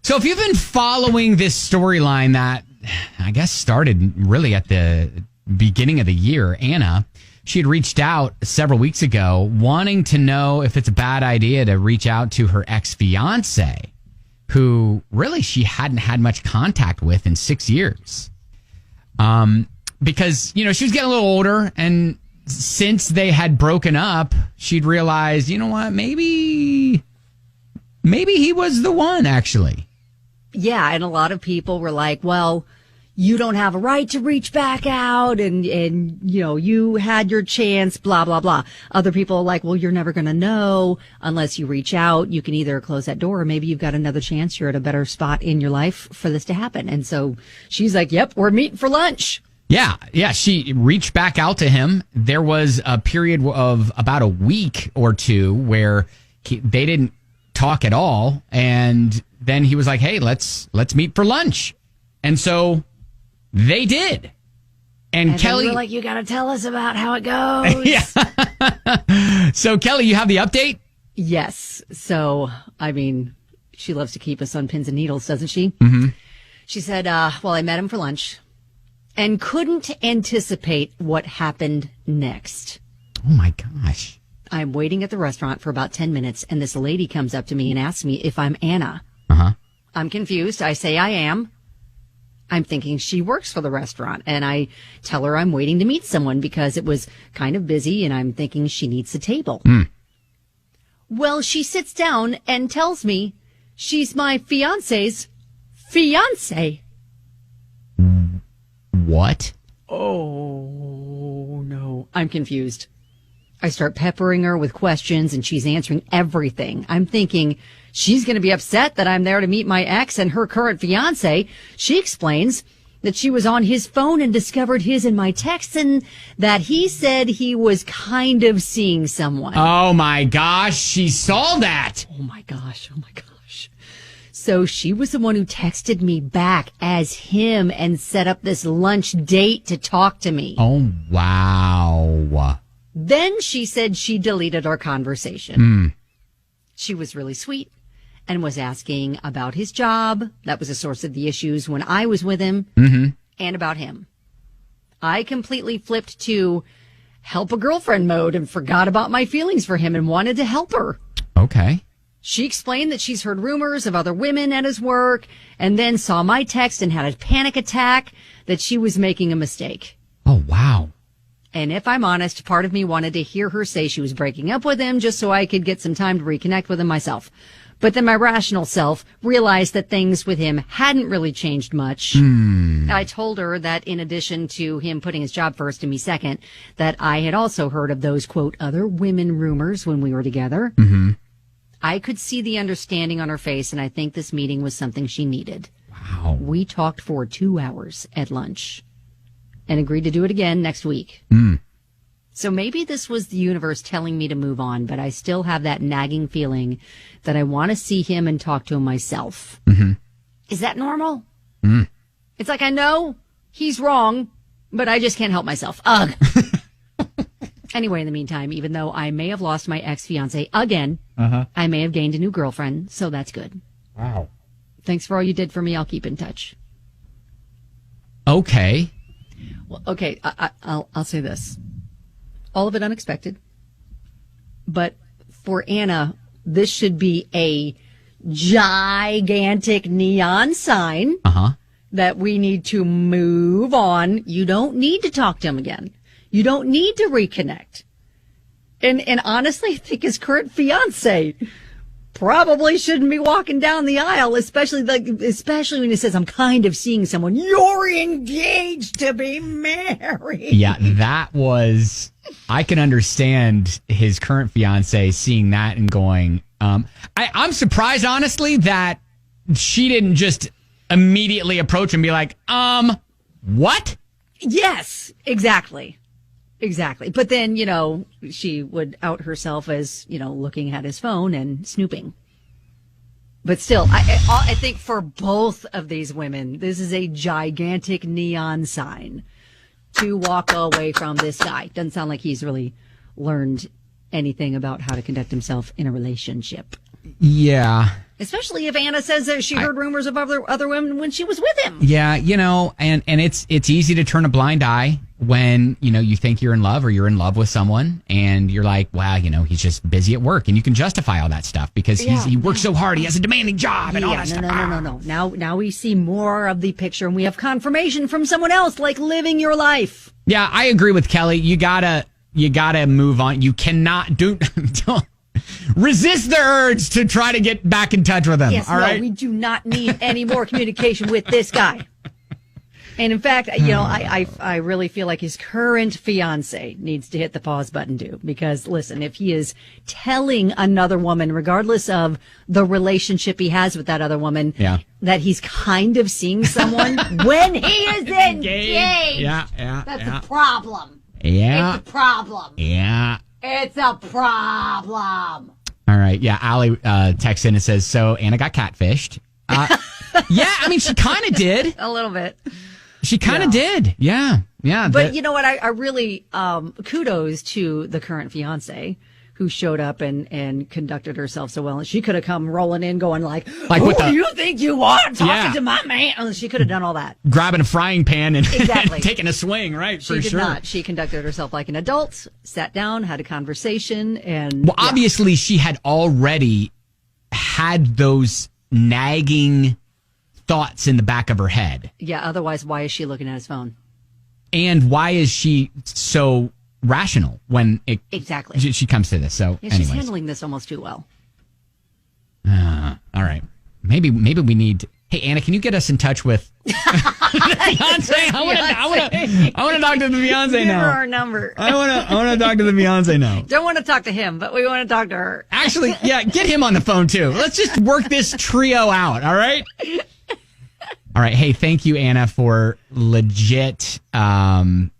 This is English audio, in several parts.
So if you've been following this storyline that I guess started really at the beginning of the year, Anna, she had reached out several weeks ago wanting to know if it's a bad idea to reach out to her ex-fiance, who really she hadn't had much contact with in 6 years. Because, she was getting a little older, and since they had broken up, she'd realized, you know what, maybe he was the one, actually. Yeah, and a lot of people were like, well, you don't have a right to reach back out, and you had your chance, blah, blah, blah. Other people are like, well, you're never going to know unless you reach out. You can either close that door, or maybe you've got another chance. You're at a better spot in your life for this to happen. And so she's like, yep, we're meeting for lunch. Yeah. She reached back out to him. There was a period of about a week or two where they didn't talk at all, and then he was like, hey, let's meet for lunch. And so they did. And Kelly, you were like, you got to tell us about how it goes. Yeah. So Kelly, you have the update? Yes. So, she loves to keep us on pins and needles, doesn't she? Mm-hmm. She said, well, I met him for lunch and couldn't anticipate what happened next. Oh my gosh. I'm waiting at the restaurant for about 10 minutes, and this lady comes up to me and asks me if I'm Anna. Uh-huh. I'm confused. I say I am. I'm thinking she works for the restaurant, and I tell her I'm waiting to meet someone because it was kind of busy, and I'm thinking she needs a table. Well, she sits down and tells me she's my fiance's fiancé. What? Oh, no. I'm confused. I start peppering her with questions, and she's answering everything. I'm thinking she's going to be upset that I'm there to meet my ex and her current fiance. She explains that she was on his phone and discovered his and my texts, and that he said he was kind of seeing someone. Oh my gosh, she saw that. Oh my gosh. So she was the one who texted me back as him and set up this lunch date to talk to me. Oh, wow. Then she said she deleted our conversation. She was really sweet and was asking about his job. That was a source of the issues when I was with him, and about him. I completely flipped to help a girlfriend mode and forgot about my feelings for him and wanted to help her. Okay. She explained that she's heard rumors of other women at his work, and then saw my text and had a panic attack that she was making a mistake. Oh, wow. And if I'm honest, part of me wanted to hear her say she was breaking up with him just so I could get some time to reconnect with him myself. But then my rational self realized that things with him hadn't really changed much. I told her that in addition to him putting his job first and me second, that I had also heard of those, quote, other women rumors when we were together. I could see the understanding on her face, and I think this meeting was something she needed. Wow. We talked for 2 hours at lunch and agreed to do it again next week. So maybe this was the universe telling me to move on, but I still have that nagging feeling that I want to see him and talk to him myself. Is that normal? It's like, I know he's wrong, but I just can't help myself. Ugh. Anyway, in the meantime, even though I may have lost my ex-fiance again, I may have gained a new girlfriend, so that's good. Wow. Thanks for all you did for me. I'll keep in touch. Okay. Well, okay, I'll say this. All of it unexpected. But for Anna, this should be a gigantic neon sign that we need to move on. You don't need to talk to him again. You don't need to reconnect. And honestly, I think his current fiance probably shouldn't be walking down the aisle, especially when he says, I'm kind of seeing someone. You're engaged to be married. Yeah, that was, I can understand his current fiance seeing that and going, I'm surprised, honestly, that she didn't just immediately approach and be like, what? Yes, exactly. Exactly. But then, she would out herself as, looking at his phone and snooping. But still, I think for both of these women, this is a gigantic neon sign to walk away from this guy. Doesn't sound like he's really learned anything about how to conduct himself in a relationship. Yeah. Especially if Anna says that she heard rumors of other women when she was with him. Yeah, and it's easy to turn a blind eye when, you think you're in love or you're in love with someone and you're like, wow, he's just busy at work. And you can justify all that stuff because he works so hard. He has a demanding job and all that stuff. No. Now we see more of the picture and we have confirmation from someone else, like living your life. Yeah, I agree with Kelly. You gotta move on. You cannot don't resist the urge to try to get back in touch with him. Yes, all right? We do not need any more communication with this guy. And in fact, I really feel like his current fiance needs to hit the pause button too. Because listen, if he is telling another woman, regardless of the relationship he has with that other woman, that he's kind of seeing someone when he is engaged. That's a problem. Yeah. It's a problem. Yeah. It's a problem. All right. Yeah. Allie texts in and says, so Anna got catfished. Yeah. I mean, she kind of did. A little bit. She kind of did. Yeah. Yeah. But you know what? I really, kudos to the current fiance who showed up and conducted herself so well. And she could have come rolling in going like who do you think you are talking to my man? And she could have done all that. Grabbing a frying pan and, and taking a swing, right? She did not. She conducted herself like an adult, sat down, had a conversation. And well, obviously she had already had those nagging thoughts in the back of her head. Yeah. Otherwise, why is she looking at his phone? And why is she so rational when she comes to this? So she's handling this almost too well. All right. Maybe we need. Hey, Anna, can you get us in touch with the fiance? I want to talk to the fiance now. Give her our number. I want to talk to the fiance now. Don't want to talk to him, but we want to talk to her. Actually, yeah, get him on the phone too. Let's just work this trio out. All right. All right. Hey, thank you, Anna, for legit, being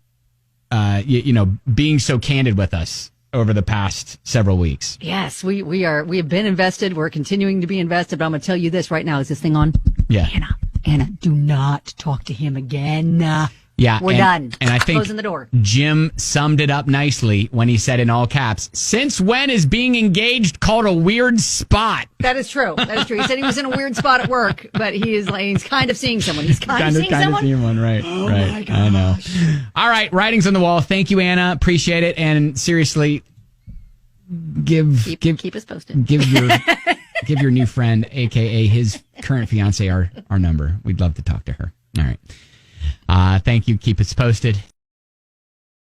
so candid with us over the past several weeks. Yes, we have been invested. We're continuing to be invested. But I'm going to tell you this right now. Is this thing on? Yeah. Anna, do not talk to him again. Yeah. We're done. And I think closing the door. Jim summed it up nicely when he said in all caps, since when is being engaged called a weird spot? That is true. He said he was in a weird spot at work, but he's kind of seeing someone. He's kind of seeing one, right? Oh right. My gosh. I know. All right. Writings on the wall. Thank you, Anna. Appreciate it. And seriously, keep us posted. Give your new friend, aka his current fiance, our number. We'd love to talk to her. All right. Thank you. Keep us posted.